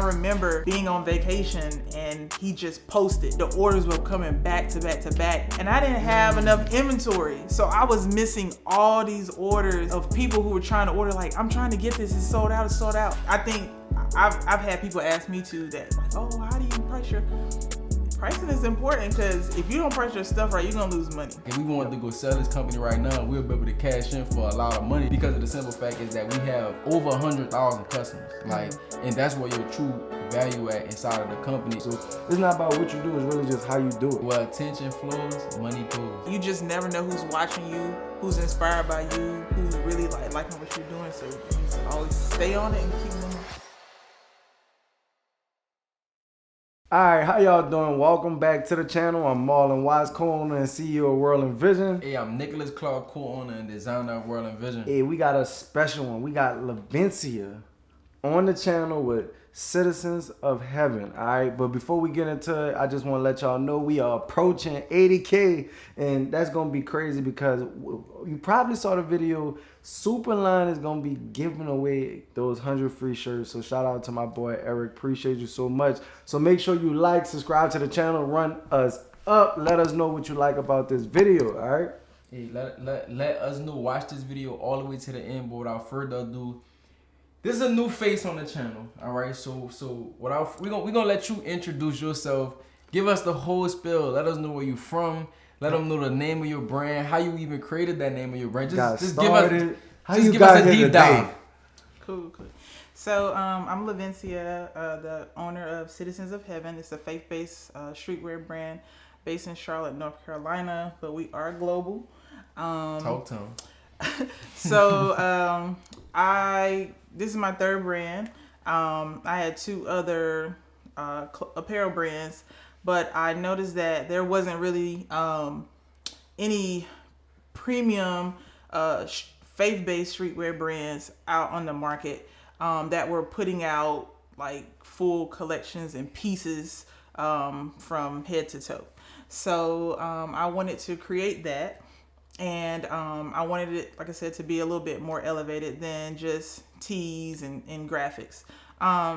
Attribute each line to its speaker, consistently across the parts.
Speaker 1: remember being on vacation and he just posted. The orders were coming back to back to back, and I didn't have enough inventory. So I was missing all these orders of people who were trying to order, like, I'm trying to get this, it's sold out, it's sold out. I think I've had people ask me too that, like, oh, how do you price your... Pricing is important, because if you don't price your stuff right, you're gonna lose money.
Speaker 2: If we wanted to go sell this company right now, we'll be able to cash in for a lot of money, because of the simple fact is that we have over 100,000 customers. Like, and that's where your true value at inside of the company. So
Speaker 3: it's not about what you do, it's really just how you do it.
Speaker 2: Where attention flows, money pulls.
Speaker 1: You just never know who's watching you, who's inspired by you, who's really liking what you're doing. So you just always stay on it and keep moving.
Speaker 3: Alright, how y'all doing? Welcome back to the channel. I'm Marlon Watts, co-owner and CEO of WRLDINVSN.
Speaker 2: Hey, I'm Nicholas Clark, co-owner and designer of WRLDINVSN.
Speaker 3: Hey, we got a special one. We got Lavencia on the channel with Citizens of Heaven. Alright, but before we get into it, I just want to let y'all know we are approaching 80K, and that's going to be crazy because you probably saw the video. Superline is going to be giving away those 100 free shirts. So shout out to my boy Eric. Appreciate you so much. So make sure you like, subscribe to the channel, run us up. Let us know what you like about this video, all right?
Speaker 2: Hey, let us know. Watch this video all the way to the end. But without further ado, this is a new face on the channel, all right? So we're gonna let you introduce yourself. Give us the whole spill. Let us know where you're from. Let them know the name of your brand, how you even created that name of your brand. Just give us a deep dive.
Speaker 1: Cool. So I'm Lavencia, the owner of Citizens of Heaven. It's a faith-based streetwear brand based in Charlotte, North Carolina, but we are global.
Speaker 2: Talk to 'em.
Speaker 1: So this is my third brand. I had two other apparel brands, but I noticed that there wasn't really any premium faith-based streetwear brands out on the market that were putting out like full collections and pieces from head to toe. So I wanted to create that, and I wanted it, like I said, to be a little bit more elevated than just tees and graphics.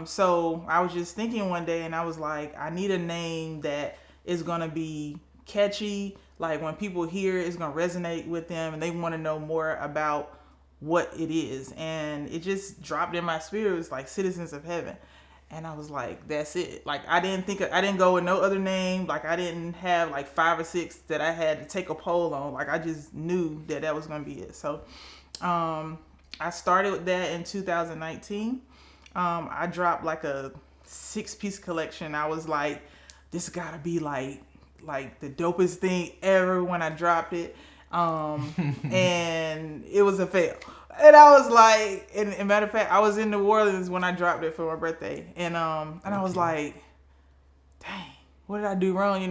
Speaker 1: So I was just thinking one day, and I was like, I need a name that is gonna be catchy. Like when people hear it, it's gonna resonate with them, and they want to know more about what it is. And it just dropped in my spirit. It was like Citizens of Heaven, and I was like, that's it. Like I didn't go with no other name. Like I didn't have like 5 or 6 that I had to take a poll on. Like I just knew that was gonna be it. So I started with that in 2019. I dropped like a 6-piece collection. I was like, this gotta be like the dopest thing ever when I dropped it. And it was a fail. And I was like, and matter of fact, I was in New Orleans when I dropped it for my birthday. And I was like, dang, what did I do wrong?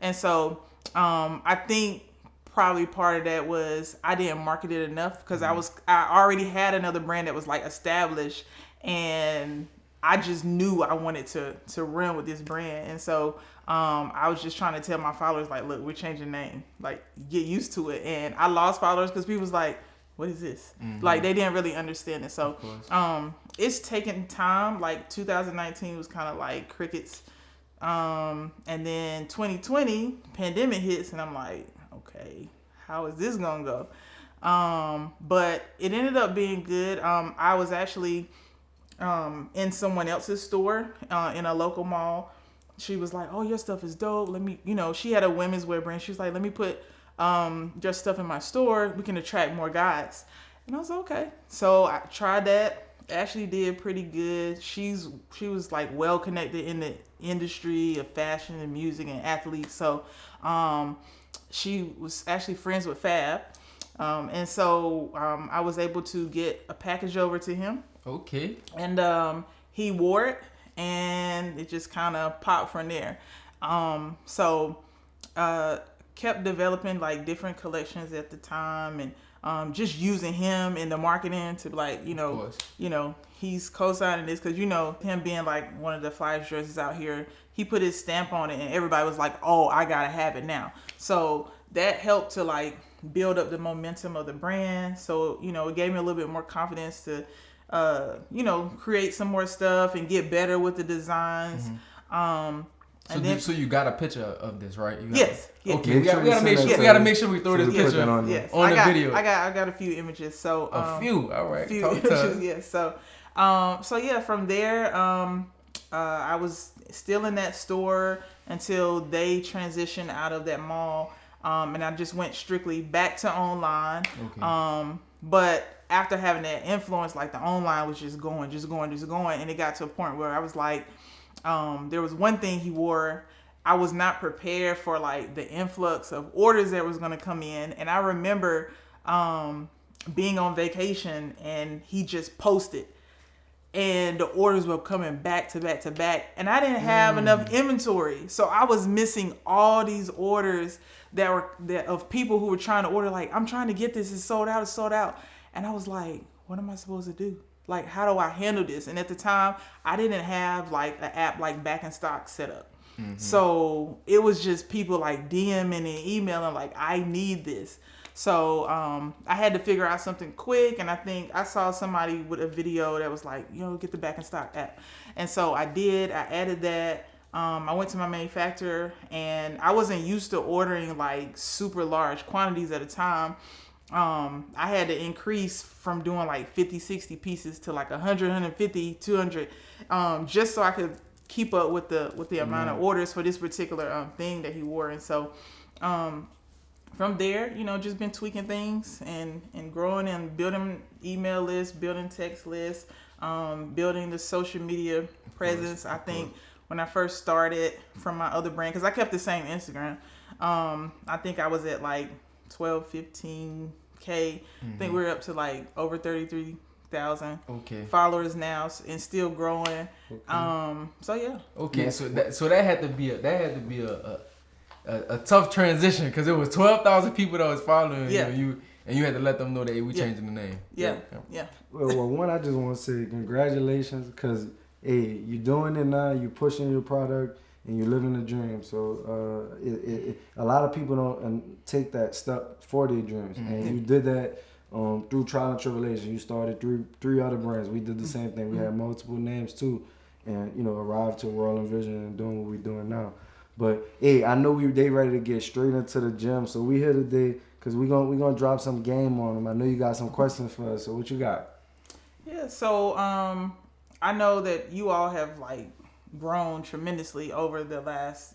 Speaker 1: And so I think probably part of that was I didn't market it enough, because I already had another brand that was like established, and I just knew I wanted to run with this brand. And so I was just trying to tell my followers, like, look, we're changing name, like get used to it. And I lost followers because people was like, what is this? Like they didn't really understand it. So it's taken time. Like 2019 was kind of like crickets. And then 2020 pandemic hits, and I'm like, okay, how is this gonna go? But it ended up being good. I was actually in someone else's store in a local mall. She was like, oh, your stuff is dope. Let me, she had a women's wear brand. She was like, let me put your stuff in my store. We can attract more guys. And I was like, okay. So I tried that. Actually did pretty good. She was like well connected in the industry of fashion and music and athletes. So she was actually friends with Fab. And so I was able to get a package over to him.
Speaker 2: Okay.
Speaker 1: And he wore it, and it just kind of popped from there. So kept developing like different collections at the time, and just using him in the marketing to like, he's co-signing this because, him being like one of the flyest dresses out here, he put his stamp on it, and everybody was like, oh, I gotta have it now. So that helped to like build up the momentum of the brand. So, it gave me a little bit more confidence to create some more stuff and get better with the designs.
Speaker 2: So you got a picture of this, right?
Speaker 1: Yes.
Speaker 2: Okay, we gotta make sure we throw this picture on the video.
Speaker 1: I got a few images. So
Speaker 2: a few, all right.
Speaker 1: Few images, yes. So from there, I was still in that store until they transitioned out of that mall, and I just went strictly back to online. Okay. But after having that influence, like the online was just going, and it got to a point where I was like, there was one thing he wore. I was not prepared for like the influx of orders that was going to come in. And I remember being on vacation and he just posted and the orders were coming back to back to back. And I didn't have enough inventory. So I was missing all these orders of people who were trying to order. Like, I'm trying to get this. It's sold out. And I was like, what am I supposed to do? Like, how do I handle this? And at the time, I didn't have like an app like Back in Stock set up. So it was just people like DMing and emailing like, I need this. So I had to figure out something quick. And I think I saw somebody with a video that was like, get the Back in Stock app. And so I did. I added that. I went to my manufacturer and I wasn't used to ordering like super large quantities at a time. I had to increase from doing like 50, 60 pieces to like 100, 150, 200, just so I could keep up with the amount of orders for this particular thing that he wore. And so from there, just been tweaking things and growing and building email lists, building text lists, building the social media presence. I think when I first started from my other brand, because I kept the same Instagram, I think I was at like 12, 15K. I think we're up to like over 33,000 followers now and still growing. So yeah.
Speaker 2: Okay, so that had to be a tough transition because it was 12,000 people that was following you, and you had to let them know that we changing the name.
Speaker 1: Yeah.
Speaker 3: Well, one, I just want to say congratulations because you're doing it now. You're pushing your product. And you're living the dream. So a lot of people don't take that step for their dreams. And you did that through trial and tribulation. You started three other brands. We did the same thing. We had multiple names too. And, arrived to WRLDINVSN and doing what we're doing now. But, I know they ready to get straight into the gym. So we here today because we're gonna drop some game on them. I know you got some questions for us. So what you got?
Speaker 1: Yeah, so I know that you all have, like, grown tremendously over the last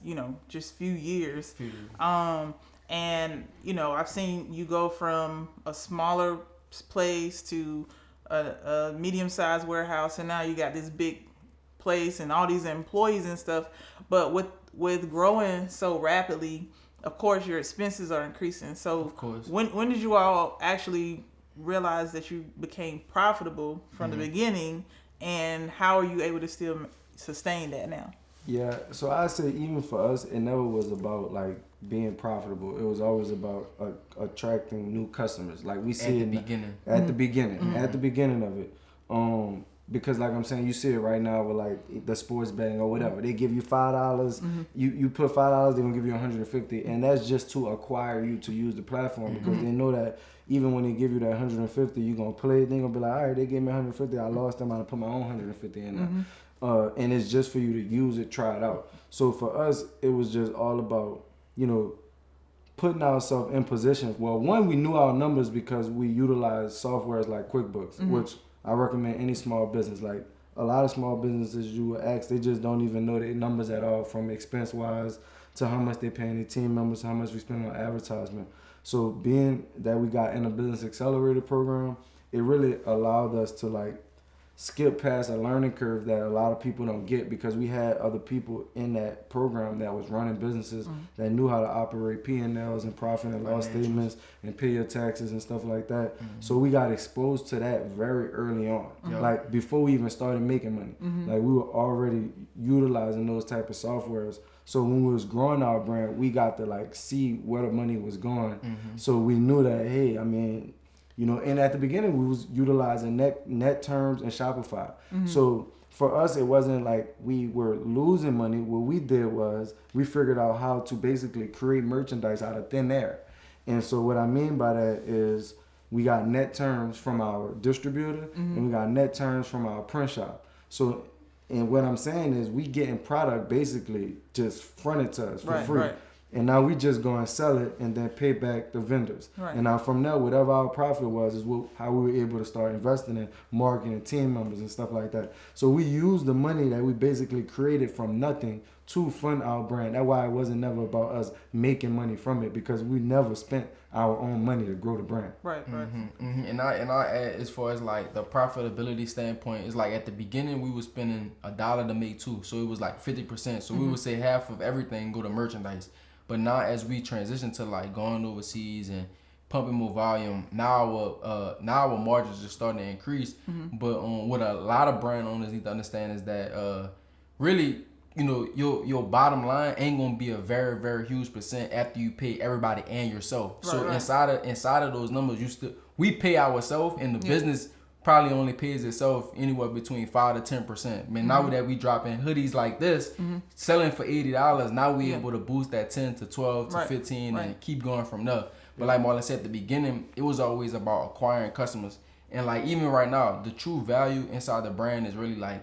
Speaker 1: just few years. And I've seen you go from a smaller place to a medium-sized warehouse, and now you got this big place and all these employees and stuff. But with growing so rapidly, of course your expenses are increasing. So of course, when did you all actually realize that you became profitable from the beginning, and how are you able to still sustain that now?
Speaker 3: Yeah, so I say even for us, it never was about like being profitable. It was always about attracting new customers. Like we see at the beginning of it. Because like I'm saying, you see it right now with like the sports betting or whatever. They give you $5. You put $5, they're gonna give you $150, and that's just to acquire you to use the platform because they know that even when they give you that $150, you're gonna play it. They're gonna be like, all right, they gave me $150, I lost them, I'm gonna put my own $150 in there. And it's just for you to use it, try it out. So for us, it was just all about, putting ourselves in position. Well, one, we knew our numbers because we utilized softwares like QuickBooks, which I recommend any small business. Like a lot of small businesses you will ask, they just don't even know their numbers at all, from expense wise to how much they're paying their team members, how much we spend on advertisement. So being that we got in a business accelerator program, it really allowed us to like skip past a learning curve that a lot of people don't get, because we had other people in that program that was running businesses that knew how to operate P&Ls and profit and loss statements and pay your taxes and stuff like that. So we got exposed to that very early on, like before we even started making money. Like we were already utilizing those type of softwares. So when we was growing our brand, we got to like see where the money was going. So we knew that, hey, I mean, and at the beginning we was utilizing net terms and Shopify. So for us, it wasn't like we were losing money. What we did was we figured out how to basically create merchandise out of thin air. And so what I mean by that is, we got net terms from our distributor, and we got net terms from our print shop. So, and what I'm saying is we getting product basically just fronted to us for free. Right. And now we just go and sell it and then pay back the vendors. Right. And now from there, whatever our profit was is how we were able to start investing in marketing, team members and stuff like that. So we use the money that we basically created from nothing to fund our brand. That's why it wasn't never about us making money from it, because we never spent our own money to grow the brand.
Speaker 1: Right.
Speaker 2: And I add, as far as like the profitability standpoint, is like at the beginning we were spending $1 to make 2, so it was like 50%. So we would say half of everything go to merchandise. But now as we transition to like going overseas and pumping more volume, now our margins are starting to increase. But what a lot of brand owners need to understand is that really, you know, your bottom line ain't gonna be a very, very huge percent after you pay everybody and yourself. So inside of those numbers, we pay ourselves, and the business probably only pays itself anywhere between 5 to 10%. Man, now that we dropping hoodies like this, selling for $80, now we able to boost that 10 to 12 to 15 and keep going from there. But like Marlon said at the beginning, it was always about acquiring customers. And like even right now, the true value inside the brand is really like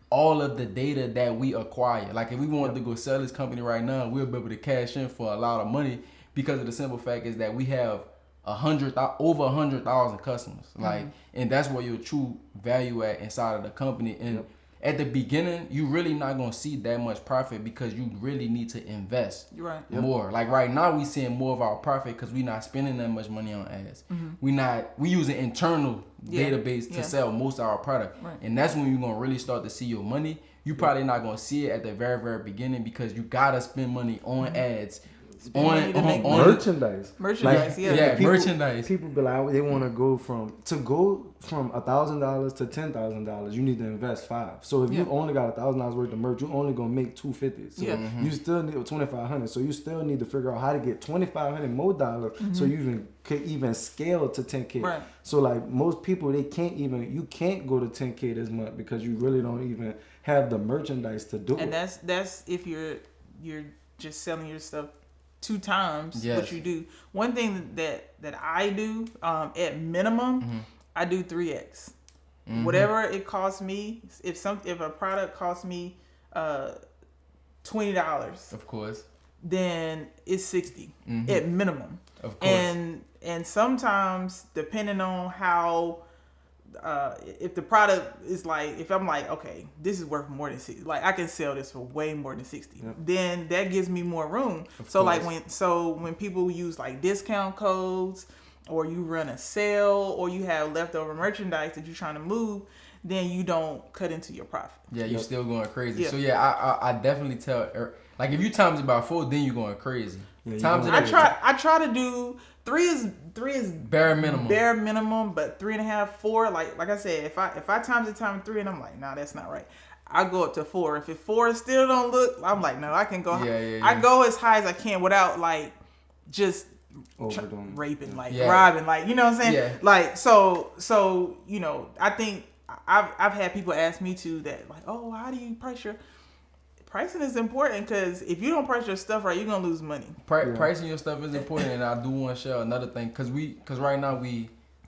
Speaker 2: all of the data that we acquire. Like if we wanted to go sell this company right now, we'll be able to cash in for a lot of money, because of the simple fact is that we have over 100,000 customers. Like, and that's where your true value at inside of the company. And at the beginning, you really not gonna see that much profit, because you really need to invest more. Like right now, we seeing more of our profit because we not spending that much money on ads. We using internal database to sell most of our product, and that's when you're gonna really start to see your money. You probably not gonna see it at the very, very beginning, because you gotta spend money on ads. On
Speaker 3: merchandise.
Speaker 1: Merchandise.
Speaker 2: Merchandise.
Speaker 3: People be like, they want to go from $1,000 to $10,000. You need to invest $5. So if you only got $1,000 worth of merch, you only gonna make $250. So you still need $2,500. So you still need to figure out how to get $2,500 more dollars, so you could even scale to 10K. Right. So like most people, you can't go to 10K this month because you really don't even have the merchandise to do it.
Speaker 1: And that's if you're just selling your stuff 2 times what you do. One thing that I do at minimum, I do 3x. Whatever it costs me, if a product costs me $20,
Speaker 2: of course, then
Speaker 1: it's 60 at minimum.
Speaker 2: Of course.
Speaker 1: And sometimes depending on how if the product is like, if I'm like, okay, this is worth more than 60, like I can sell this for way more than 60, then that gives me more room. So like when people use like discount codes, or you run a sale, or you have leftover merchandise that you're trying to move, then you don't cut into your profit.
Speaker 2: Yeah, you're still going crazy. So I definitely tell, like if you times it by 4, then you're going crazy.
Speaker 1: I try to do 3 is
Speaker 2: bare minimum,
Speaker 1: but 3.5, 4, like I said, if I times it times 3 and I'm like, nah, that's not right, I go up to 4. If 4 still don't look, I'm like, no, I can go. I go as high as I can without like just raping, like robbing, like, you know what I'm saying? Yeah. Like so you know, I think I've had people ask me too that like, oh, how do you price your pricing is important, because if you don't price your stuff right, you're gonna lose money.
Speaker 2: Pricing your stuff is important, and I do want to share another thing, because right now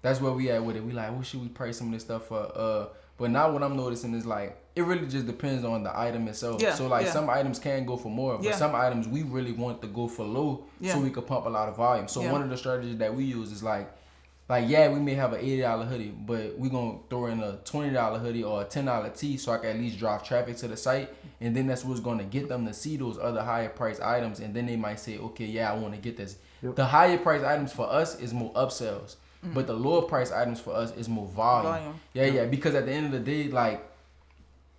Speaker 2: that's where we at with it. We like, what should we price some of this stuff for? But now what I'm noticing is like, it really just depends on the item itself. So like some items can go for more, but some items we really want to go for low, so we could pump a lot of volume. So one of the strategies that we use is like we may have an $80 hoodie, but we gonna throw in a $20 hoodie or a $10 tee, so I can at least drive traffic to the site, and then that's what's gonna get them to see those other higher priced items, and then they might say, okay, I want to get this. The higher priced items for us is more upsells, but the lower priced items for us is more volume. Because at the end of the day, like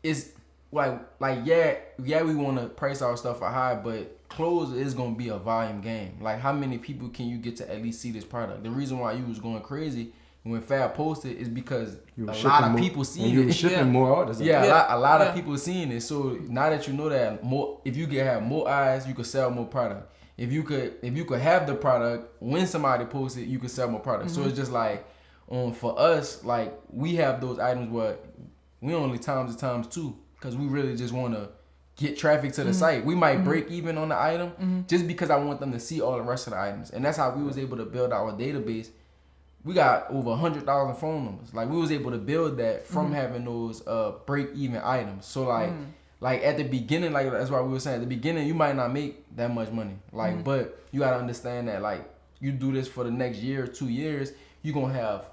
Speaker 2: it's like we want to price our stuff high, but clothes is gonna be a volume game. Like how many people can you get to at least see this product? The reason why you was going crazy when Fab posted is because a lot of people seeing it.
Speaker 3: You were shipping more orders.
Speaker 2: A lot of people seeing it. So now that you know that, more, if you can have more eyes, you could sell more product. If you could have the product when somebody posts it, you could sell more product. So it's just like for us, like we have those items where we only times 2, because we really just want to get traffic to the site. We might break even on the item just because I want them to see all the rest of the items. And that's how we was able to build our database we got over 100,000 phone numbers. Like we was able to build that from having those break even items. So like at the beginning, like that's why we were saying at the beginning, you might not make that much money. Like, but you gotta understand that like you do this for the next year or 2 years, you gonna have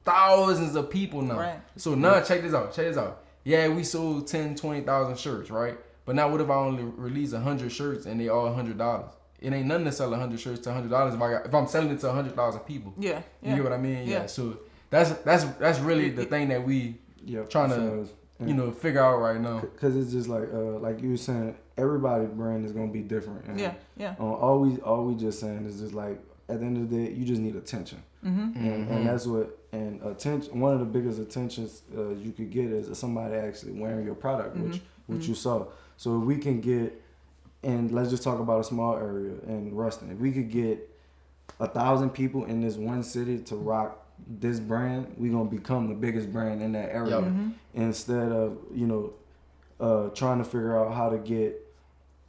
Speaker 2: thousands of people now.
Speaker 1: Right.
Speaker 2: So now check this out. Yeah, we sold 10, 20,000 shirts, right? But now what if I only release 100 shirts and they all $100? It ain't nothing to sell 100 shirts to $100 if I'm selling it to 100,000 people.
Speaker 1: Yeah.
Speaker 2: You get what I mean? Yeah. So that's really the thing that we trying to figure out right now.
Speaker 3: Because it's just like you were saying, everybody's brand is gonna be different. And,
Speaker 1: Yeah.
Speaker 3: All we just saying is just like at the end of the day, you just need attention. And that's what attention. One of the biggest attentions you could get is somebody actually wearing your product, which you saw. So if we can get, and let's just talk about a small area in Ruston. If we could get 1,000 people in this one city to rock this brand, we gonna become the biggest brand in that area. Instead of trying to figure out how to get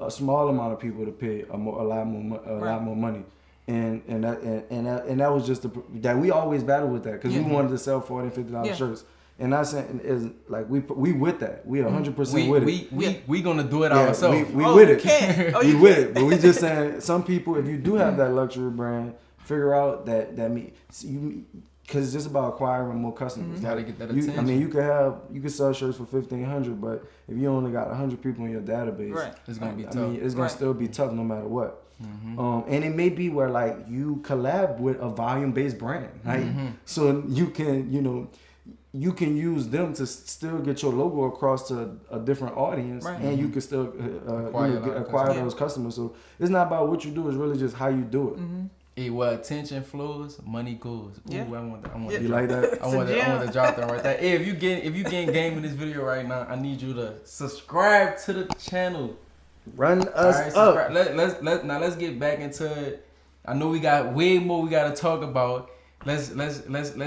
Speaker 3: a small amount of people to pay a lot more money. And that was just that we always battled with that because we wanted to sell $40 and $50 shirts. And I'm saying is like we with that. We 100% with it.
Speaker 2: We gonna do it ourselves.
Speaker 3: We with it.
Speaker 1: We
Speaker 3: with it. But we just saying some people, if you do have that luxury brand, figure out that because it's just about acquiring more customers.
Speaker 2: Gotta get that attention.
Speaker 3: I mean, you could sell shirts for $1,500, but if you only got 100 people in your database,
Speaker 2: it's gonna be tough.
Speaker 3: I mean, it's gonna still be tough no matter what. And it may be where like you collab with a volume-based brand, right? So you can you can use them to still get your logo across to a different audience, and you can still acquire those customers. So it's not about what you do; it's really just how you do it.
Speaker 2: Hey, where attention flows, money goes. Ooh, I want that.
Speaker 3: You like that?
Speaker 2: I want to drop that right there. Hey, if you getting game in this video right now, I need you to subscribe to the channel.
Speaker 3: Run us up.
Speaker 2: Let's get back into it. I know we got way more we got to talk about. Let's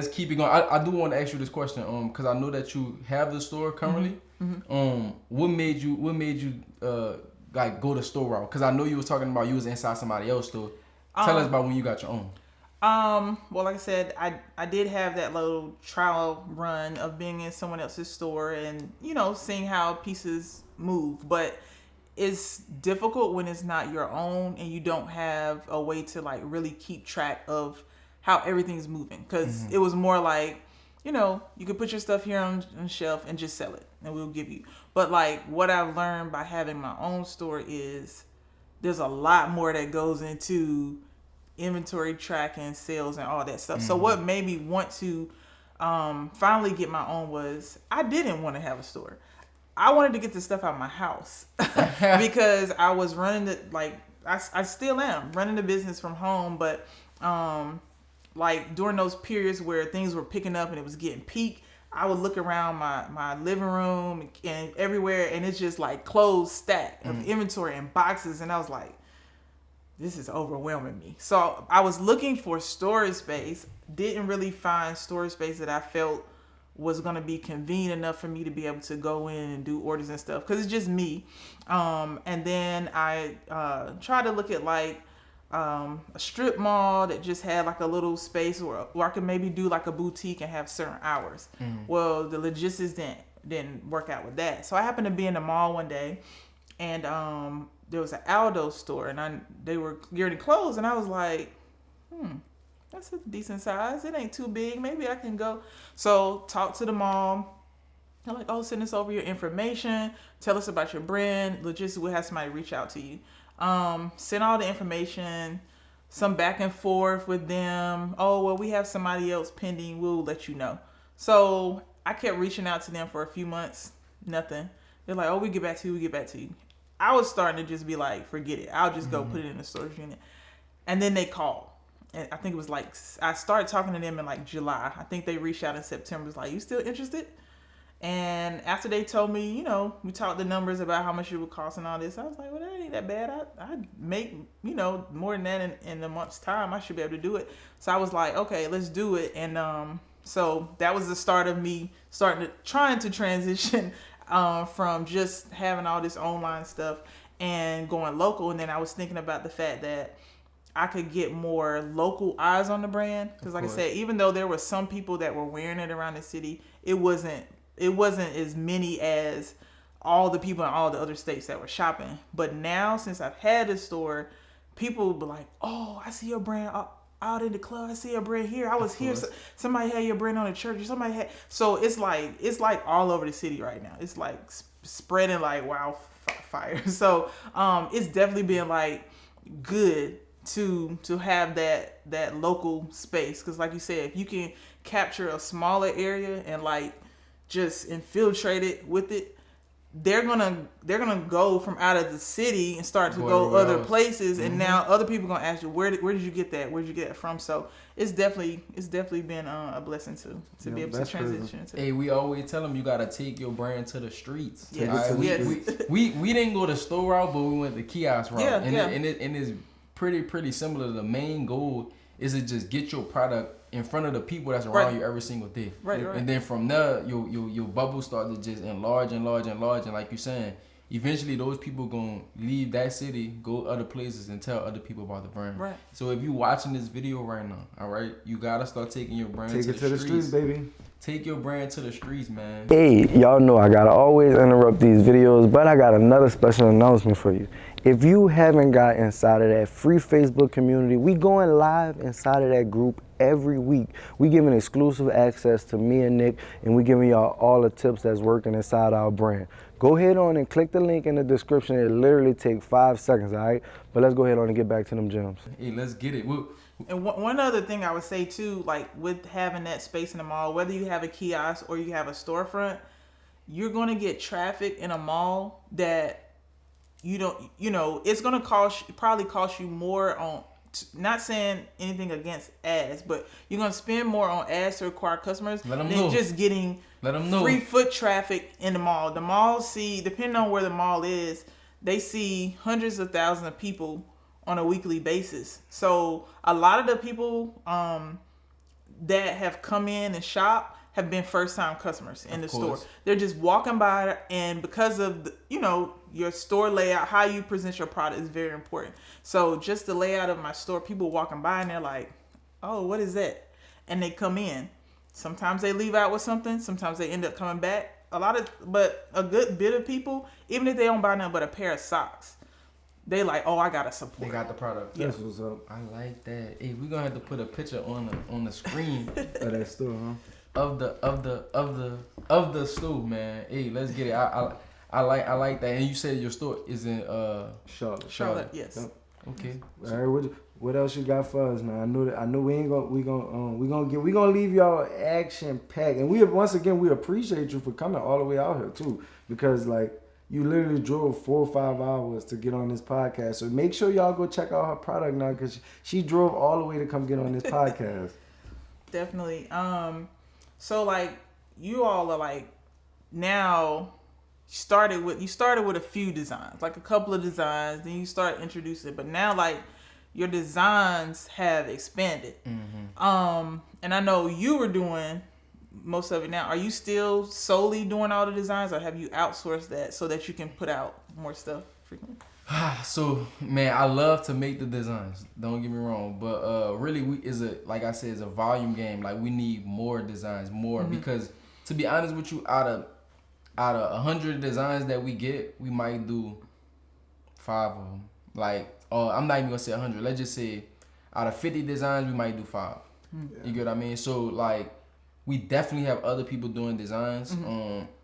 Speaker 2: keep it going. I do want to ask you this question, because I know that you have the store currently. What made you like go the store route? Because I know you was talking about you was inside somebody else's store. Tell us about when you got your own.
Speaker 1: Well, like I said, I did have that little trial run of being in someone else's store and seeing how pieces move, but it's difficult when it's not your own and you don't have a way to like really keep track of how everything's moving, because it was more like you could put your stuff here on the shelf and just sell it and we'll give you, but like what I've learned by having my own store is there's a lot more that goes into inventory tracking, sales, and all that stuff. So what made me want to finally get my own was I didn't want to have a store. I wanted to get the stuff out of my house because I was running I still am running the business from home, but like during those periods where things were picking up and it was getting peak, I would look around my living room and everywhere, and it's just like closed stack of inventory and boxes, and I was like, this is overwhelming me. So I was looking for storage space, didn't really find storage space that I felt was going to be convenient enough for me to be able to go in and do orders and stuff, because it's just me. And then I tried to look at like a strip mall that just had like a little space where I could maybe do like a boutique and have certain hours. Well, the logistics didn't work out with that. So I happened to be in the mall one day, and there was an Aldo store, and they were geared to close, and I was like, that's a decent size. It ain't too big. Maybe I can go. So talk to the mall. They're like, oh, send us over your information. Tell us about your brand. Logistics will have somebody reach out to you. Send all the information, some back and forth with them. Oh, well, we have somebody else pending. We'll let you know. So I kept reaching out to them for a few months. Nothing. They're like, oh, we get back to you. I was starting to just be like, forget it. I'll just go put it in the storage unit. And then they called. And I think it was like, I started talking to them in like July. I think they reached out in September. It's like, you still interested? And after they told me, we talked the numbers about how much it would cost and all this, I was like, well, that ain't that bad. I'd make, more than that in a month's time. I should be able to do it. So I was like, okay, let's do it. And so that was the start of me trying to transition from just having all this online stuff and going local. And then I was thinking about the fact that I could get more local eyes on the brand. Because like I said, even though there were some people that were wearing it around the city, it wasn't as many as all the people in all the other states that were shopping. But now, since I've had the store, people will be like, oh, I see your brand out in the club. I see your brand here. I was here. Somebody had your brand on the church. Or somebody had. So it's like all over the city right now. It's like spreading like wildfire. So it's definitely been like good to have that local space, because like you said, if you can capture a smaller area and like just infiltrate it with it, they're gonna go from out of the city and start to go other places, and now other people gonna ask you, where did you get that? Where did you get it from? So it's definitely been a blessing to be able to transition.
Speaker 2: Hey, we always tell them you gotta take your brand to the streets.
Speaker 1: Yes.
Speaker 2: We didn't go the store route, but we went the kiosk route. And it's pretty similar. The main goal is to just get your product in front of the people that's around you every single day. Right. And then from there, your bubble starts to just enlarge. And like you're saying, eventually those people gonna leave that city, go other places, and tell other people about the brand. Right. So if you watching this video right now, all right, you gotta start taking your brand to the streets, baby. Take your brand to the streets, man.
Speaker 3: Hey, y'all know I gotta always interrupt these videos, but I got another special announcement for you. If you haven't got inside of that free Facebook community, we going live inside of that group every week. We giving exclusive access to me and Nick, and we giving y'all all the tips that's working inside our brand. Go ahead on and click the link in the description. It literally takes 5 seconds, all right? But let's go ahead on and get back to them gems.
Speaker 2: Hey, let's get it.
Speaker 1: And one other thing I would say too, like with having that space in the mall, whether you have a kiosk or you have a storefront, you're going to get traffic in a mall that it's going to probably cost you more on, not saying anything against ads, but you're going to spend more on ads to acquire customers than just getting free foot traffic in the mall. The mall depending on where the mall is, they see hundreds of thousands of people on a weekly basis. So a lot of the people that have come in and shop have been first-time customers in the store. They're just walking by, and because of your store layout, how you present your product is very important. So just the layout of my store, people walking by and they're like, oh, what is that? And they come in. Sometimes they leave out with something. Sometimes they end up coming back. But a good bit of people, even if they don't buy nothing but a pair of socks, they like, oh, I gotta support.
Speaker 2: They got the product.
Speaker 3: That's what's up.
Speaker 2: I like that. Hey, we're gonna have to put a picture on the screen
Speaker 3: of that store, huh?
Speaker 2: Of the store, man. Hey, let's get it. I like that. And you said your store is in
Speaker 1: Charlotte. Yes.
Speaker 3: Yep.
Speaker 2: Okay.
Speaker 3: All right. What else you got for us, man? I know we gonna leave y'all action packed, and we appreciate you for coming all the way out here too, because like you literally drove 4 or 5 hours to get on this podcast. So make sure y'all go check out her product now, because she drove all the way to come get on this podcast.
Speaker 1: Definitely. So like you all are like now. You started with a few designs, like a couple of designs, then you start introducing it. But now, like, your designs have expanded. Mm-hmm. And I know you were doing most of it now. Are you still solely doing all the designs, or have you outsourced that so that you can put out more stuff frequently?
Speaker 2: So, man, I love to make the designs. Don't get me wrong, but really, like I said, it's a volume game. Like, we need more designs, because to be honest with you, out of 100 designs that we get, we might do 5 of them. Like, I'm not even gonna say 100. Let's just say out of 50 designs, we might do 5. Yeah. You get what I mean? So like, we definitely have other people doing designs.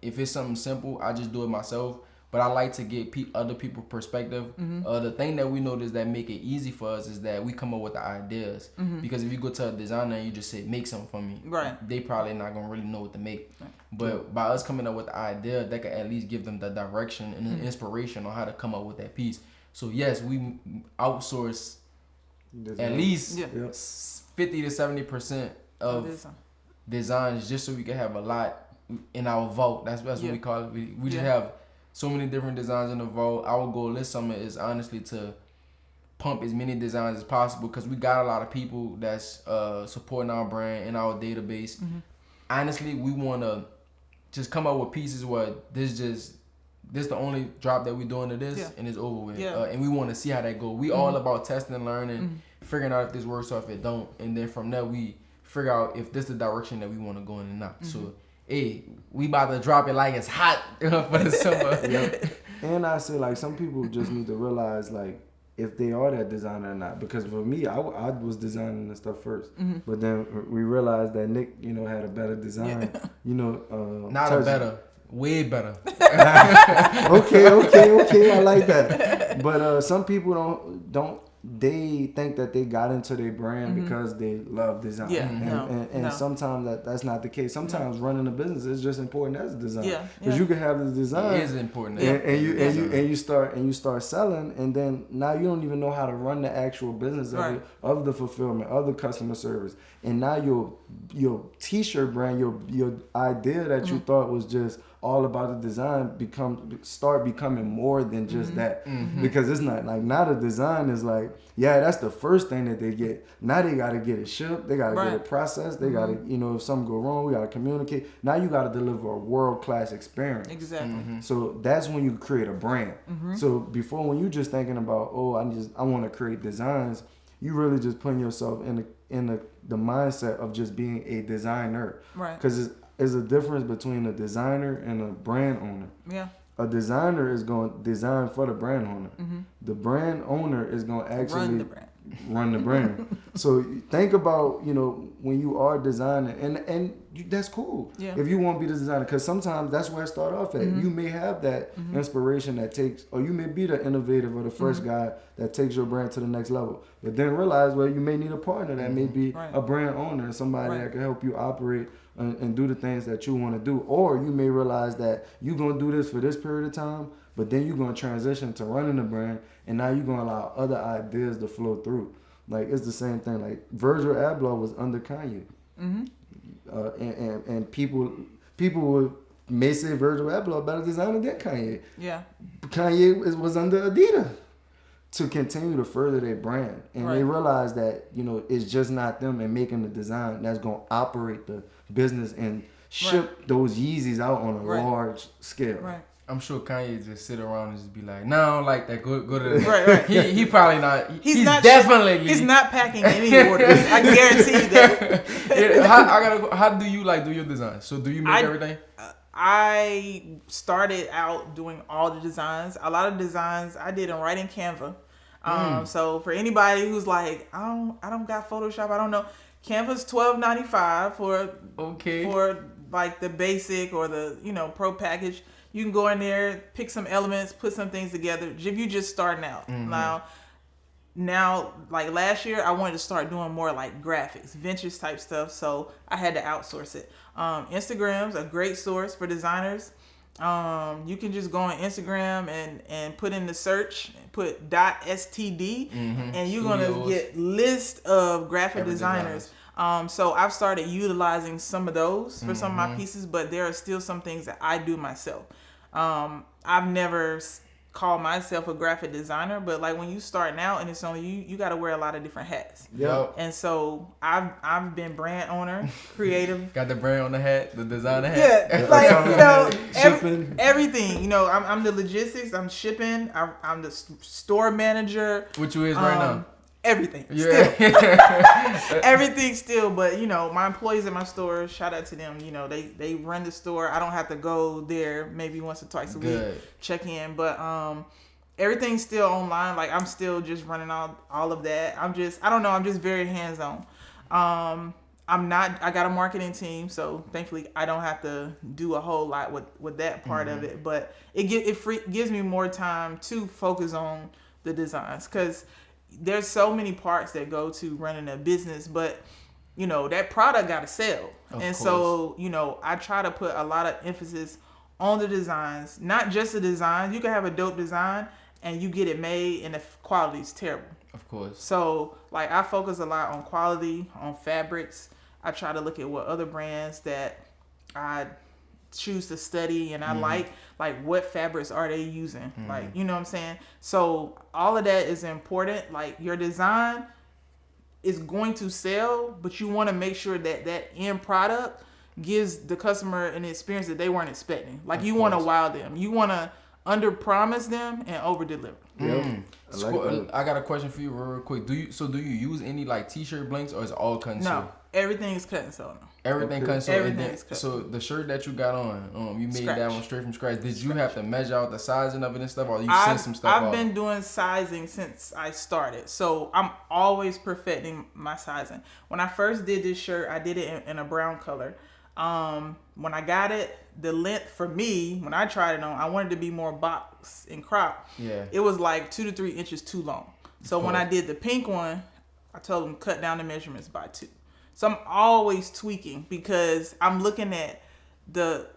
Speaker 2: If it's something simple, I just do it myself. But I like to get other people's perspective. The thing that we notice that make it easy for us is that we come up with the ideas. Because if you go to a designer and you just say, make something for me, they probably not going to really know what to make. But by us coming up with the idea, that can at least give them the direction and the inspiration on how to come up with that piece. So yes, we outsource at least 50 to 70% of designs just so we can have a lot in our vault. That's what we call it. We just have so many different designs in the vault. Our goal this summer is honestly to pump as many designs as possible, because we got a lot of people that's supporting our brand in our database. Honestly, we want to just come up with pieces where this the only drop that we're doing to this, and it's over with. And we want to see how that goes. We all about testing and learning, figuring out if this works or if it don't, and then from there we figure out if this is the direction that we want to go in or not. So, hey, we about to drop it like it's hot for the summer.
Speaker 3: And I say, like, some people just need to realize, like, if they are that designer or not. Because for me, I was designing the stuff first. But then we realized that Nick, you know, had a better design. You know,
Speaker 2: not a better. Way better.
Speaker 3: Okay, I like that. But some people don't. They think that they got into their brand because they love design. And sometimes that's not the case. Sometimes running a business is just important as a designer. Because you can have the design.
Speaker 2: It is important.
Speaker 3: And you start selling, and then now you don't even know how to run the actual business of the fulfillment, of the customer service. And now your t-shirt brand, your idea that you thought was just all about the design start becoming more than just that. Because it's not like, now the design is like, that's the first thing that they get. Now they got to get it shipped, they got to get it processed, they got to, you know, if something go wrong, we got to communicate. Now you got to deliver a world-class experience.
Speaker 1: Exactly.
Speaker 3: So that's when you create a brand. So before, when you just thinking about, I want to create designs, you really just putting yourself in the mindset of just being a designer. Right. Because there's a difference between a designer and a brand owner. Yeah. A designer is going to design for the brand owner. The brand owner is going to actually run the brand. So think about, you know, when you are designing, and that's cool. If you want to be the designer, because sometimes that's where I start off at. You may have that inspiration that takes, or you may be the innovative or the first guy that takes your brand to the next level. But then realize, well, you may need a partner that may be a brand owner, somebody that can help you operate and do the things that you want to do. Or you may realize that you're going to do this for this period of time, but then you're going to transition to running the brand, and now you're going to allow other ideas to flow through. Like, it's the same thing. Like, Virgil Abloh was under Kanye. And people may say Virgil Abloh better designer than Kanye. Yeah. Kanye was under Adidas to continue to further their brand. And they realize that, you know, it's just not them and making the design that's going to operate the business and ship those Yeezys out on a large scale. Right.
Speaker 2: I'm sure Kanye just sit around and just be like, no, I don't like that. Go to the He probably not. He's not definitely.
Speaker 1: He's not packing any orders. I guarantee you that.
Speaker 2: How do you do your design? So do you make everything?
Speaker 1: I started out doing all the designs. A lot of designs I did right in Canva. So for anybody who's like, I don't got Photoshop, I don't know. Canva's $12.95 for like the basic or the, you know, pro package. You can go in there, pick some elements, put some things together. If you just starting out. Now, like last year, I wanted to start doing more like graphics, vintage type stuff. So I had to outsource it. Instagram's a great source for designers. You can just go on Instagram and put in the search, put .std, and you're going to get list of graphic designers. So I've started utilizing some of those for some of my pieces, but there are still some things that I do myself. I've never called myself a graphic designer, but like when you starting out and it's only you got to wear a lot of different hats. Yep. And so I've been brand owner, creative.
Speaker 2: Got the brand on the hat, the designer hat.
Speaker 1: Yeah, like, you know, everything. You know, I'm the logistics. I'm shipping. I'm the store manager.
Speaker 2: Which you is right now.
Speaker 1: Everything. Still. Everything still. But, you know, my employees at my store, shout out to them. You know, they run the store. I don't have to go there maybe once or twice a week, check in. But everything's still online. Like, I'm still just running all of that. I'm just very hands-on. I got a marketing team, so thankfully I don't have to do a whole lot with that part of it. But it gives me more time to focus on the designs, because there's so many parts that go to running a business, but you know, that product got to sell. Of course. So, you know, I try to put a lot of emphasis on the designs, not just the design. You can have a dope design and you get it made and the quality is terrible.
Speaker 2: Of course. So, like, I focus a lot on quality, on fabrics. I try to look at what other brands that I choose to study and I like what fabrics are they using, like, you know what I'm saying? So all of that is important. Like, your design is going to sell, but you want to make sure that end product gives the customer an experience that they weren't expecting. Like, you want to wow them, you want to under promise them and over deliver. I got a question for you real quick. Do you use any like t-shirt blanks or is it all cut and sew?
Speaker 1: No, everything is cut and sew now.
Speaker 2: Everything cut and sew.
Speaker 1: Everything is cut.
Speaker 2: So the shirt that you got on, you made
Speaker 1: Scratch.
Speaker 2: that one straight from scratch. Did you have to measure out the sizing of it and stuff, or you sent some stuff
Speaker 1: I've been doing sizing since I started, so I'm always perfecting my sizing. When I first did this shirt, I did it in a brown color. When I got it, the length for me, when I tried it on, I wanted to be more box and crop.
Speaker 2: Yeah.
Speaker 1: It was like 2 to 3 inches too long. So when I did the pink one, I told them cut down the measurements by 2. So I'm always tweaking because I'm looking at the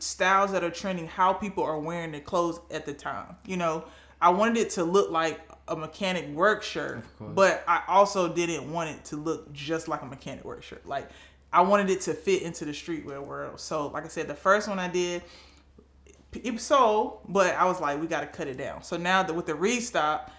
Speaker 1: styles that are trending, how people are wearing their clothes at the time. You know, I wanted it to look like a mechanic work shirt, but I also didn't want it to look just like a mechanic work shirt. Like, I wanted it to fit into the streetwear world. So, like I said, the first one I did, it sold, but I was like, we got to cut it down. So now with the restock,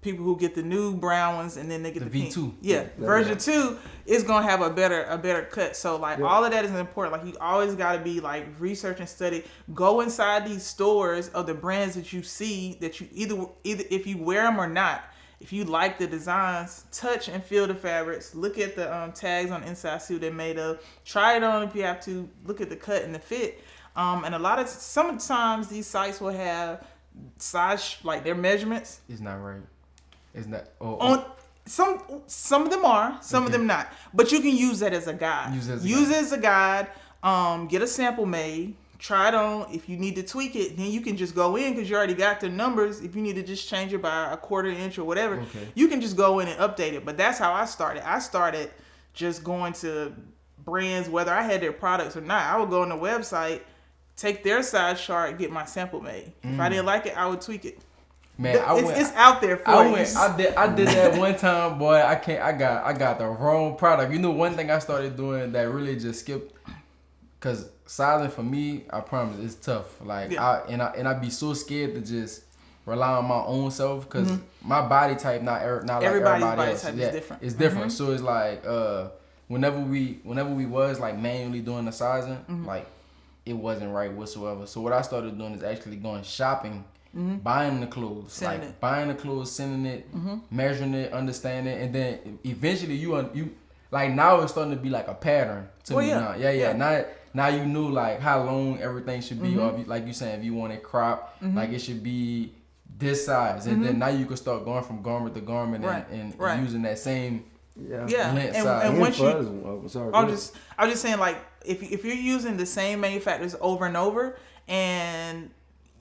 Speaker 1: people who get the new brown ones and then they get the
Speaker 2: V2.
Speaker 1: pink. Yeah, version 2 is gonna have a better cut. So like all of that is important. Like, you always got to be like research and study. Go inside these stores of the brands that you see that you either if you wear them or not. If you like the designs, touch and feel the fabrics. Look at the tags on the inside, see what they're made of. Try it on if you have to. Look at the cut and the fit. And sometimes these sites will have size, like their measurements.
Speaker 2: It's not right. It's not.
Speaker 1: On some of them are, some of them not. But you can use that as a guide. Use it as a guide. Get a sample made. Try it on. If you need to tweak it, then you can just go in because you already got the numbers. If you need to just change it by a quarter inch or whatever, you can just go in and update it. But that's how I started. I started just going to brands, whether I had their products or not. I would go on the website, take their size chart, get my sample made. If I didn't like it, I would tweak it.
Speaker 2: Man,
Speaker 1: it's out there for you.
Speaker 2: I did that one time, boy. I got the wrong product. You know, one thing I started doing that really just skipped, cause sizing for me, I promise, it's tough. Like I be so scared to just rely on my own self, cause my body type not like everybody's body else.
Speaker 1: Type is different.
Speaker 2: It's different. So it's like whenever we was like manually doing the sizing, like it wasn't right whatsoever. So what I started doing is actually going shopping. Buying the clothes, sending it, measuring it, understanding it, and then eventually you like, now it's starting to be like a pattern to me now. Yeah. Now you know like how long everything should be, or if like you saying, if you want it cropped, like it should be this size, and then now you can start going from garment to garment and using that same length size.
Speaker 1: And once I was just saying, like, if you're using the same manufacturers over and over, and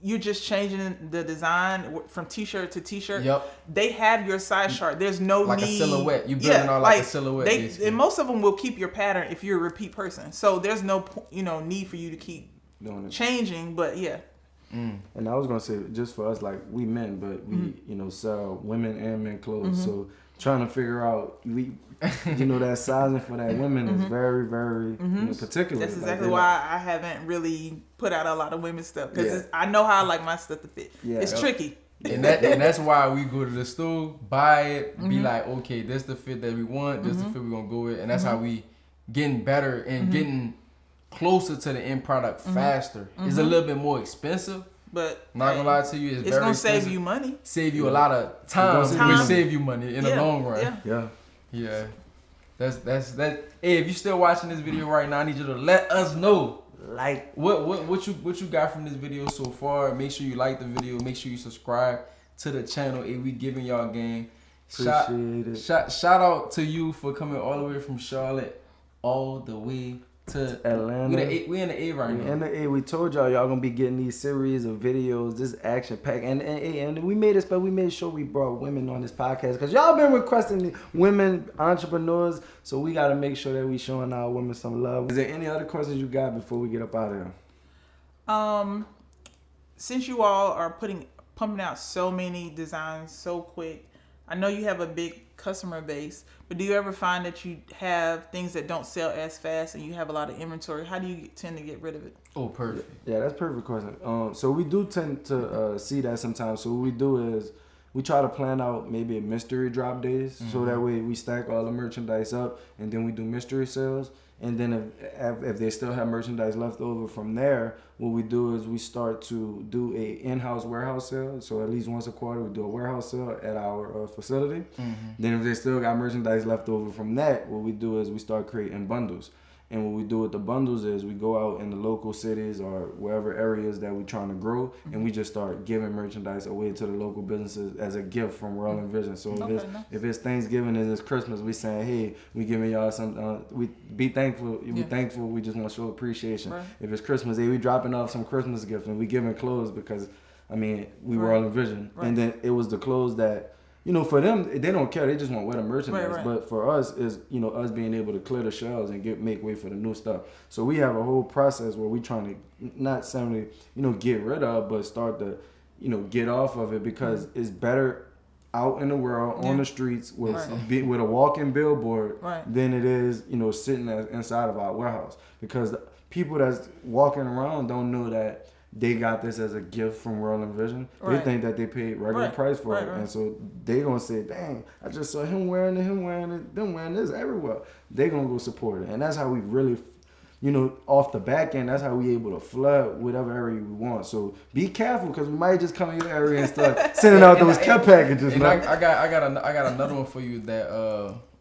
Speaker 1: you're just changing the design from t-shirt to t-shirt. They have your size chart. There's no
Speaker 2: like
Speaker 1: need.
Speaker 2: A silhouette. You building all like a silhouette.
Speaker 1: And most of them will keep your pattern if you're a repeat person. So there's no need for you to keep changing. But yeah.
Speaker 3: And I was gonna say, just for us, like, we men, but we sell women and men clothes. So trying to figure out that sizing for that women is very, very particular.
Speaker 1: That's exactly why I haven't really put out a lot of women's stuff, because I know how I like my stuff to fit. It's tricky.
Speaker 2: And that's why we go to the store, buy it, be like, okay, this the fit that we want, this the fit we're gonna go with, and that's how we getting better and getting closer to the end product faster. It's a little bit more expensive. But not gonna lie to you, it's very
Speaker 1: gonna
Speaker 2: expensive.
Speaker 1: save you money.
Speaker 2: Save you a lot of time. Which save you money in the long run. Yeah. That's that. Hey, if you still watching this video right now, I need you to let us know. Like what you got from this video so far. Make sure you like the video. Make sure you subscribe to the channel. Hey, we giving y'all game. Shout out to you for coming all the way from Charlotte all the way to
Speaker 3: Atlanta.
Speaker 2: We in the A right now.
Speaker 3: We in the A. We told y'all gonna be getting these series of videos, this action pack, and we made it, but we made sure we brought women on this podcast because y'all been requesting women entrepreneurs, so we gotta make sure that we showing our women some love. Is there any other questions you got before we get up out of here?
Speaker 1: Since you all are pumping out so many designs so quick, I know you have a big customer base, but do you ever find that you have things that don't sell as fast and you have a lot of inventory? How do you tend to get rid of it?
Speaker 2: Oh, perfect.
Speaker 3: Yeah, that's a perfect question. So we do tend to see that sometimes. So what we do is we try to plan out maybe a mystery drop days, so that way we stack all the merchandise up, and then we do mystery sales. And then if they still have merchandise left over from there, what we do is we start to do a in-house warehouse sale. So at least once a quarter, we do a warehouse sale at our facility. Then if they still got merchandise left over from that, what we do is we start creating bundles. And what we do with the bundles is we go out in the local cities or wherever areas that we're trying to grow, and we just start giving merchandise away to the local businesses as a gift from World and Vision. So if it's Thanksgiving and it's Christmas, we saying, hey, we giving y'all some. We be thankful. We thankful. We just want to show appreciation. Right. If it's Christmas, hey, we dropping off some Christmas gifts, and we giving clothes because, I mean, we World and Vision, and then it was the clothes that. You know, for them, they don't care. They just want wear the merchandise. Right. But for us, is us being able to clear the shelves and make way for the new stuff. So we have a whole process where we trying to not simply get rid of, but start to get off of it, because it's better out in the world on the streets with with a walking billboard than it is sitting inside of our warehouse, because the people that's walking around don't know that they got this as a gift from World and Vision. They think that they paid regular price for it. And so they gonna say, dang, I just saw him wearing it, them wearing this everywhere. They gonna go support it. And that's how we really, off the back end, that's how we able to flood whatever area we want. So be careful, because we might just come in your area and start sending out those care packages.
Speaker 2: And I got another one for you that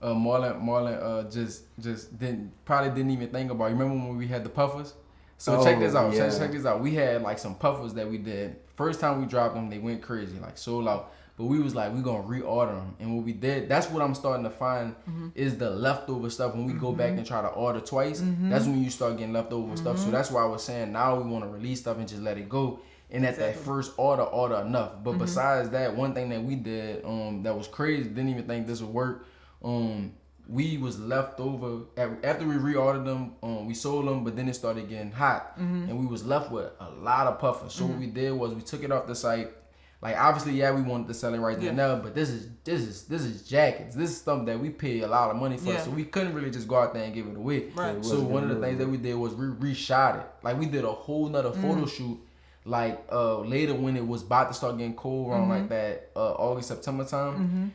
Speaker 2: Marlon just didn't even think about. You remember when we had the puffers? So check this out. Yeah. Check this out. We had like some puffers that we did. First time we dropped them, they went crazy, like sold out. But we was like, we gonna reorder them. And what we did, that's what I'm starting to find is the leftover stuff. When we go back and try to order twice, that's when you start getting leftover stuff. So that's why I was saying now we want to release stuff and just let it go. And at that first order enough. But besides that, one thing that we did that was crazy, didn't even think this would work. We was left over after we reordered them. We sold them, but then it started getting hot, and we was left with a lot of puffers. So what we did was we took it off the site. Like obviously, we wanted to sell it right there now, but this is jackets. This is stuff that we pay a lot of money for, so we couldn't really just go out there and give it away. Right. So one of the things that we did was we reshot it. Like we did a whole nother photo shoot. Like later when it was about to start getting cold around like that August, September time,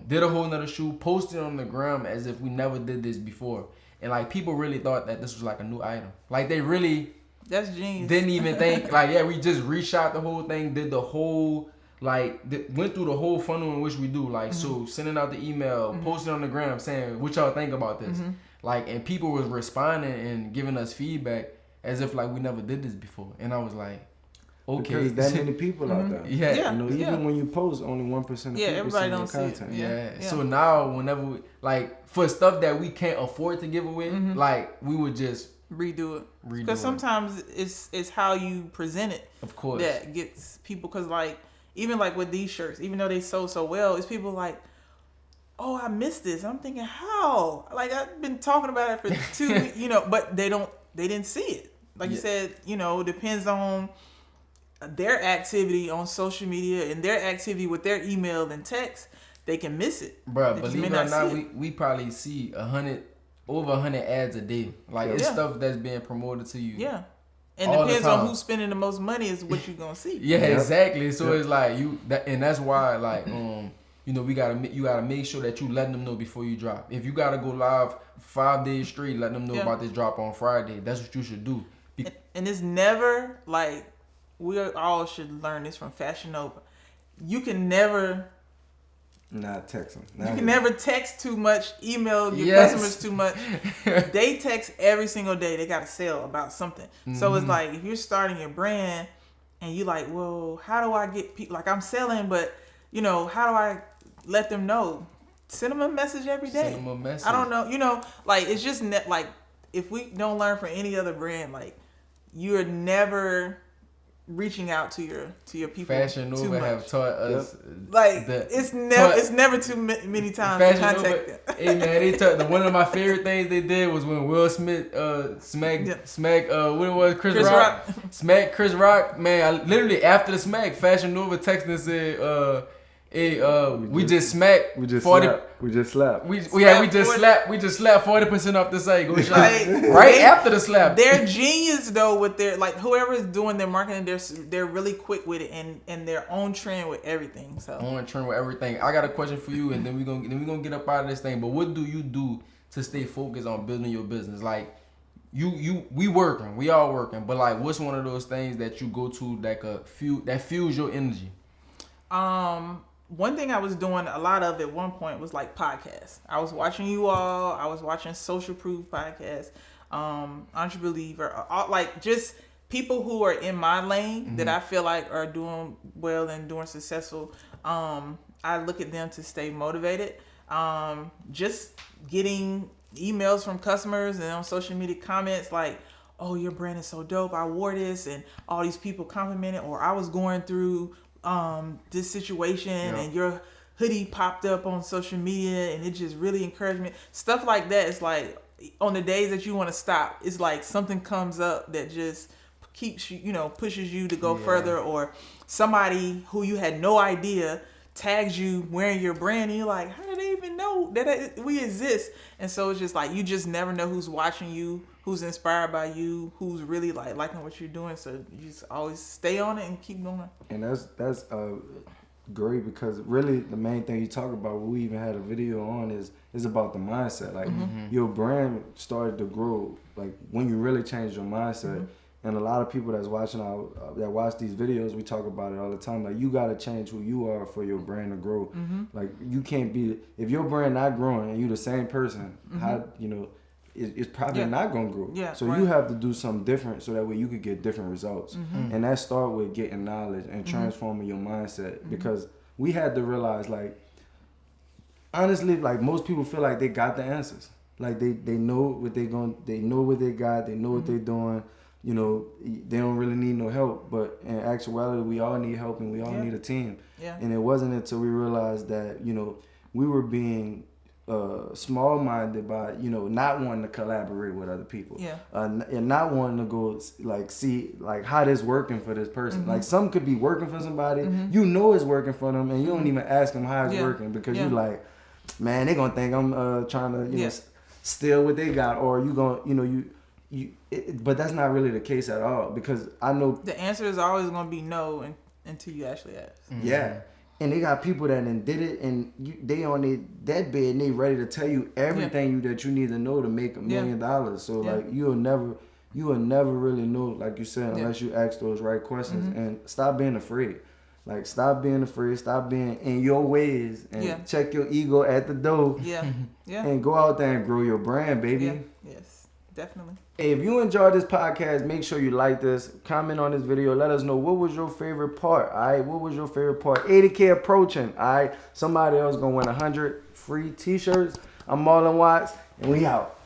Speaker 2: did a whole nother shoot, posted on the gram as if we never did this before. And like people really thought that this was like a new item. Like they really
Speaker 1: that's genius.
Speaker 2: Didn't even think like we just reshot the whole thing, did the whole went through the whole funnel in which we do. Like so sending out the email, posting on the gram saying what y'all think about this. Like and people was responding and giving us feedback as if like we never did this before. And I was like, okay,
Speaker 3: because that many people out there. Even when you post, only 1% of people
Speaker 1: everybody
Speaker 3: see
Speaker 1: don't
Speaker 3: your content.
Speaker 1: Yeah.
Speaker 2: So now, whenever we for stuff that we can't afford to give away, like we would just
Speaker 1: redo it. Because sometimes it's how you present it.
Speaker 2: Of course.
Speaker 1: That gets people. Because like even like with these shirts, even though they sold so well, it's people like, oh, I missed this. I'm thinking, how? Like I've been talking about it for 2 weeks, but they didn't see it. Like you said, depends on their activity on social media and their activity with their email and text, they can miss it.
Speaker 2: Bruh, believe it or not, we probably see over 100 ads a day. Like it's stuff that's being promoted to you.
Speaker 1: Yeah. And depends on who's spending the most money is what you're gonna see.
Speaker 2: Exactly. So it's like and that's why like you gotta make sure that you let them know before you drop. If you gotta go live 5 days straight, let them know about this drop on Friday. That's what you should do.
Speaker 1: And it's never like, we all should learn this from Fashion Nova. You can never
Speaker 3: not text them.
Speaker 1: You can never text too much, email your customers too much. They text every single day. They got to sell about something. So it's like, if you're starting your brand and you like, well, how do I get people, like I'm selling, but how do I let them know? Send them a message every day.
Speaker 2: Send them a message.
Speaker 1: I don't know. Like it's just like, if we don't learn from any other brand, like you're never reaching out to your people.
Speaker 2: Fashion Nova have taught us
Speaker 1: like it's never too many times to contact them.
Speaker 2: Hey man, they taught one of my favorite things they did was when Will Smith smacked what it was, Chris Rock smacked Chris Rock. Man, I literally after the smack, Fashion Nova texted and said Hey, we just smacked.
Speaker 3: We just
Speaker 2: 40.
Speaker 3: slapped. We just slapped.
Speaker 2: We just slapped 40% off the site. Go shop
Speaker 1: Like,
Speaker 2: right after the slap.
Speaker 1: They're genius though with their like whoever is doing their marketing. They're really quick with it and they're on trend with everything. So
Speaker 2: On trend with everything. I got a question for you, and then we gonna get up out of this thing. But what do you do to stay focused on building your business? Like we working, we all working, but like what's one of those things that you go to that fuels your energy?
Speaker 1: One thing I was doing a lot of at one point was like podcasts. I was watching you all. I was watching Social Proof podcast, Entrebeliever, like just people who are in my lane that I feel like are doing well and doing successful. I look at them to stay motivated. Just getting emails from customers and on social media comments like, "Oh, your brand is so dope. I wore this," and all these people complimented. Or I was going through this situation and your hoodie popped up on social media and it just really encouraged me. Stuff like that. It's like on the days that you want to stop, it's like something comes up that just keeps you, pushes you to go further, or somebody who you had no idea tags you wearing your brand and you're like, how did they even know that we exist? And so it's just like you just never know who's watching you, who's inspired by you, who's really like liking what you're doing. So you just always stay on it and keep going.
Speaker 3: And that's great, because really the main thing you talk about, what we even had a video on, is about the mindset. Like your brand started to grow like when you really change your mindset. And a lot of people that's watching that watch these videos, we talk about it all the time. Like, you gotta change who you are for your brand to grow. Like, you can't be, if your brand not growing and you the same person, how it's probably not gonna grow. So you have to do something different so that way you could get different results. And that start with getting knowledge and transforming your mindset. Because we had to realize, like, honestly, like most people feel like they got the answers. Like they know what they know what they got, they know what they're doing. They don't really need no help, but in actuality, we all need help and we all need a team. And it wasn't until we realized that, we were being small-minded by, not wanting to collaborate with other people. And not wanting to go, like, see, like, how this working for this person. Like, some could be working for somebody, it's working for them, and you don't even ask them how it's working, because you like, man, they gonna think I'm trying to, steal what they got, or you gonna, but that's not really the case at all, because I know
Speaker 1: the answer is always going to be no until you actually ask.
Speaker 3: And they got people that did it, and they on that bed and they ready to tell you everything that you need to know to make $1 million. So like you will never really know, like you said, unless you ask those right questions. And stop being afraid. Like, stop being afraid, stop being in your ways, and check your ego at the door. And go out there and grow your brand, baby.
Speaker 1: Yes, definitely.
Speaker 3: Hey, if you enjoyed this podcast, make sure you like this, comment on this video, let us know what was your favorite part. All right, what was your favorite part? 80K approaching. All right, somebody else gonna win 100 free t-shirts. I'm Marlon Watts, and we out.